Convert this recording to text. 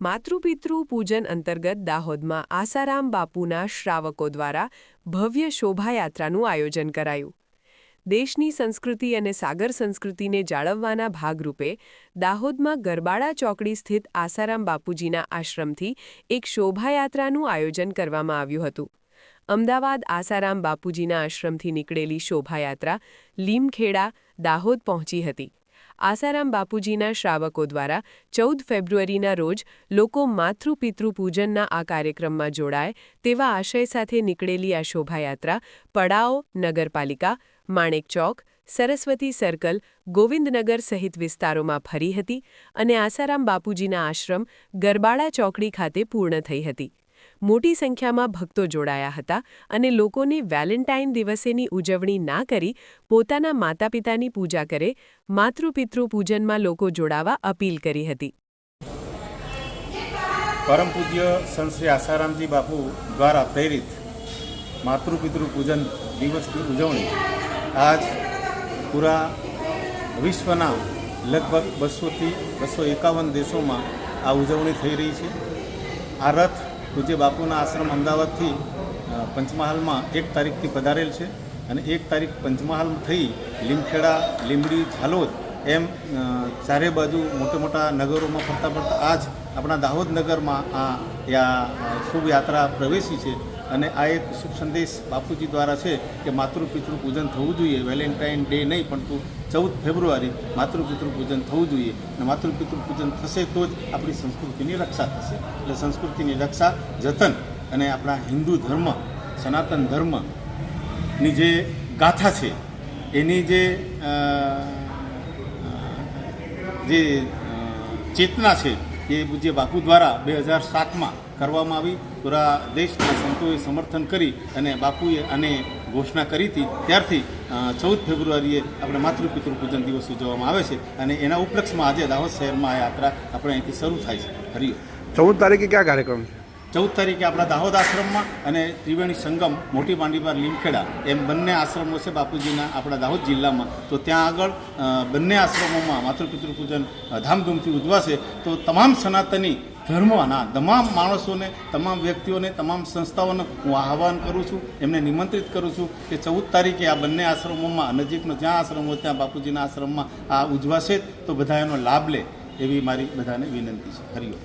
માતૃપિતૃ પૂજન અંતર્ગત દાહોદમાં આસારામ બાપુના શ્રાવકો દ્વારા ભવ્ય શોભાયાત્રાનું આયોજન કરાયું. દેશની સંસ્કૃતિ અને સાગર સંસ્કૃતિને જાળવવાના ભાગરૂપે દાહોદમાં ગરબાડા ચોકડી સ્થિત આસારામ બાપુજીના આશ્રમથી એક શોભાયાત્રાનું આયોજન કરવામાં આવ્યું હતું. અમદાવાદ આસારામ બાપુજીના આશ્રમથી નીકળેલી શોભાયાત્રા લીમખેડા, દાહોદ પહોંચી હતી. આસારામ બાપુજીના શ્રાવકો દ્વારા 14 ફેબ્રુઆરીના રોજ લોકો માતૃપિતૃ પૂજનના આ કાર્યક્રમમાં જોડાય તેવા આશય સાથે નીકળેલી આ શોભાયાત્રા પડાઓ નગરપાલિકા, માણેક ચોક, સરસ્વતી સર્કલ, ગોવિંદનગર સહિત વિસ્તારોમાં ફરી હતી અને આસારામ બાપુજીના આશ્રમ ગરબાડા ચોકડી ખાતે પૂર્ણ થઈ હતી. મોટી સંખ્યામાં ભક્તો જોડાયા હતા અને લોકોને વેલેન્ટાઇન દિવસેની ઉજવણી ના કરી પોતાના માતાપિતાની પૂજા કરે, માતૃપિતૃ પૂજનમાં લોકો જોડાવા અપીલ કરી હતી. પરમ પૂજ્ય સંત શ્રી આસારામજી બાપુ દ્વારા પ્રેરિત માતૃપિતૃ પૂજન દિવસની ઉજવણી આજ પૂરા વિશ્વના લગભગ 200થી 251 દેશોમાં આ ઉજવણી થઈ રહી છે. આ રથ પૂજ્ય બાપુના આશ્રમ અમદાવાદથી પંચમહાલમાં 1 તારીખથી પધારેલ છે અને 1 તારીખ પંચમહાલ થઈ લીમખેડા, લીંબડી, ઝાલોદ એમ ચારે બાજુ મોટા મોટા નગરોમાં ફરતા ફરતા આજ આપણા દાહોદ નગરમાં આ શુભ યાત્રા પ્રવેશી છે. અને આ એક શુભ સંદેશ બાપુજી દ્વારા છે કે માતૃપિતૃ પૂજન થવું જોઈએ. વેલેન્ટાઇન ડે નહીં પરંતુ 14 ફેબ્રુઆરી માતૃપિતૃ પૂજન થવું જોઈએ અને માતૃપિતૃ પૂજન થશે તો જ આપણી સંસ્કૃતિની રક્ષા થશે. એટલે સંસ્કૃતિની રક્ષા, જતન અને આપણા હિન્દુ ધર્મ, સનાતન ધર્મની જે ગાથા છે એની જે ચેતના છે એ પૂજ્ય બાપુ દ્વારા 2007માં કરવામાં આવી. પૂરા દેશના સંતોએ સમર્થન કરી અને બાપુએ આને ઘોષણા કરી હતી. ત્યારથી 14 ફેબ્રુઆરીએ આપણે માતૃપિતૃ પૂજન દિવસ ઉજવવામાં આવે છે અને એના ઉપલક્ષમાં આજે દાહોદ શહેરમાં આ યાત્રા આપણે અહીંથી શરૂ થાય છે. હરિયો. 14 તારીખે ક્યાં કાર્યક્રમ છે? 14 તારીખે આપણા દાહોદ આશ્રમમાં અને ત્રિવેણી સંગમ, મોટી માંડીબાર, લીમખેડા એમ બંને આશ્રમો છે બાપુજીના આપણા દાહોદ જિલ્લામાં. તો ત્યાં આગળ બંને આશ્રમોમાં માતૃપિતૃ પૂજન ધામધૂમથી ઉજવાશે. તો તમામ સનાતની ધર્મના તમામ માણસોને, તમામ વ્યક્તિઓને, તમામ સંસ્થાઓને હું આહ્વાન કરું છું, એમને નિમંત્રિત કરું છું કે 14 તારીખે આ બંને આશ્રમોમાં નજીકનો જ્યાં આશ્રમ હોય ત્યાં બાપુજીના આશ્રમમાં આ ઉજવાશે તો બધા એનો લાભ લે એવી મારી બધાને વિનંતી છે. હરિયો.